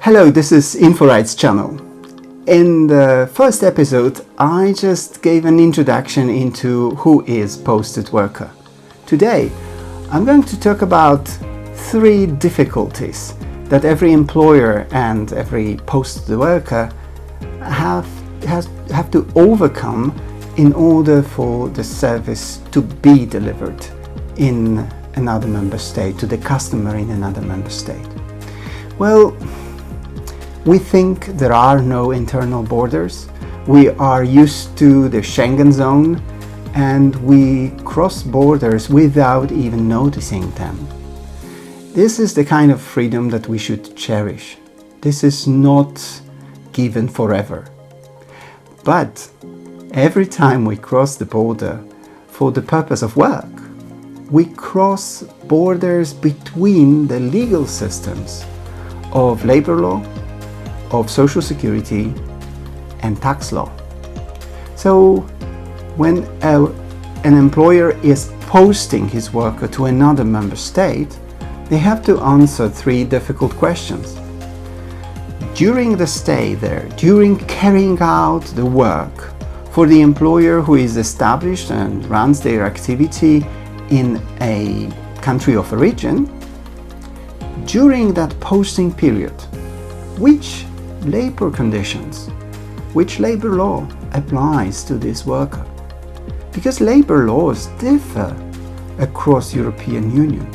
Hello, this is InfoRights channel. In the first episode, I just gave an introduction into who is posted worker. Today, I'm going to talk about 3 difficulties that every employer and every posted worker have to overcome in order for the service to be delivered in another member state, to the customer in another member state. Well, we think there are no internal borders. We are used to the Schengen zone and we cross borders without even noticing them. This is the kind of freedom that we should cherish. This is not given forever. But every time we cross the border for the purpose of work, we cross borders between the legal systems of labor law, of social security and tax law. So when an employer is posting his worker to another member state, they have to answer 3 difficult questions. During the stay there, during carrying out the work for the employer who is established and runs their activity in a country of origin, during that posting period, which labor conditions, which labor law applies to this worker? Because labor laws differ across European Union.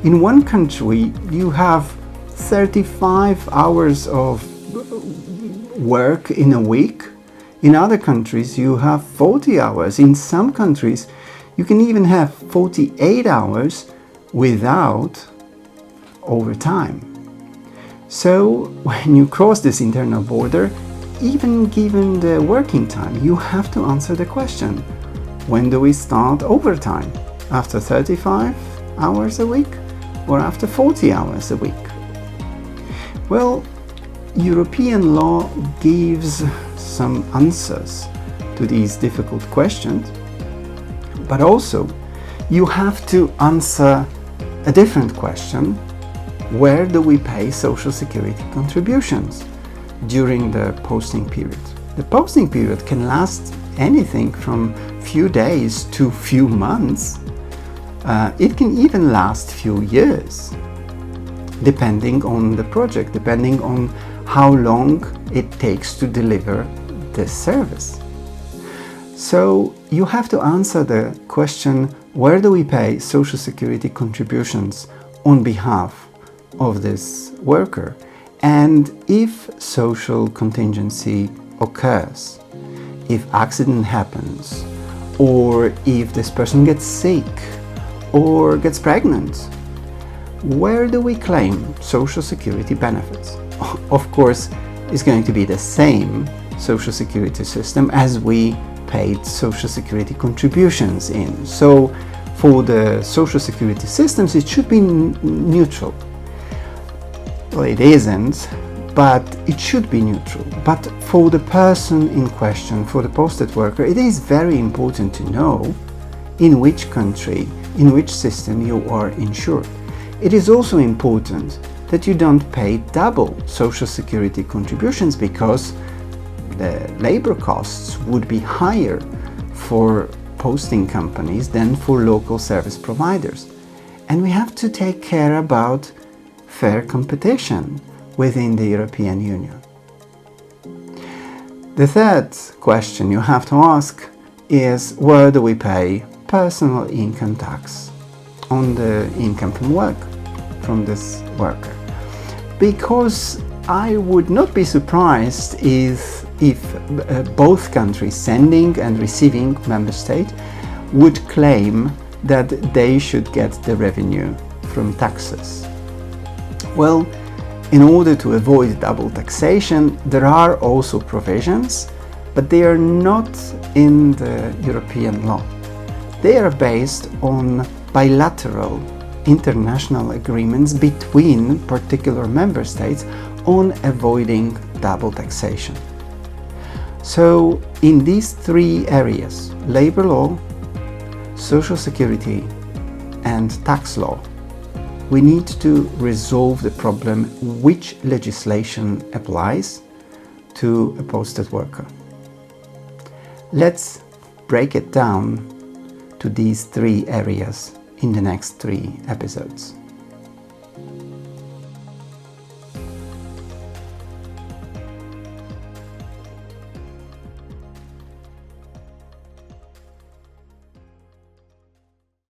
In one country you have 35 hours of work in a week. In other countries you have 40 hours. In some countries you can even have 48 hours without overtime. So when you cross this internal border, even given the working time, you have to answer the question, when do we start overtime? After 35 hours a week or after 40 hours a week? Well, European law gives some answers to these difficult questions, but also you have to answer a different question. Where do we pay social security contributions during the posting period? The posting period can last anything from few days to few months. It can even last few years, depending on the project, depending on how long it takes to deliver the service. So you have to answer the question, where do we pay social security contributions on behalf of this worker, and if social contingency occurs, if accident happens, or if this person gets sick or gets pregnant, where do we claim social security benefits? Of course, it's going to be the same social security system as we paid social security contributions in. So for the social security systems it should be neutral. Well, it isn't, but it should be neutral. But for the person in question, for the posted worker, it is very important to know in which country, in which system you are insured. It is also important that you don't pay double social security contributions, because the labor costs would be higher for posting companies than for local service providers. And we have to take care about fair competition within the European Union. The third question you have to ask is, where do we pay personal income tax on the income from work from this worker? Because I would not be surprised if both countries, sending and receiving member state, would claim that they should get the revenue from taxes. Well, in order to avoid double taxation, there are also provisions, but they are not in the European law. They are based on bilateral international agreements between particular member states on avoiding double taxation. So in these 3 areas, labor law, social security and tax law, we need to resolve the problem which legislation applies to a posted worker. Let's break it down to these three areas in the next 3 episodes.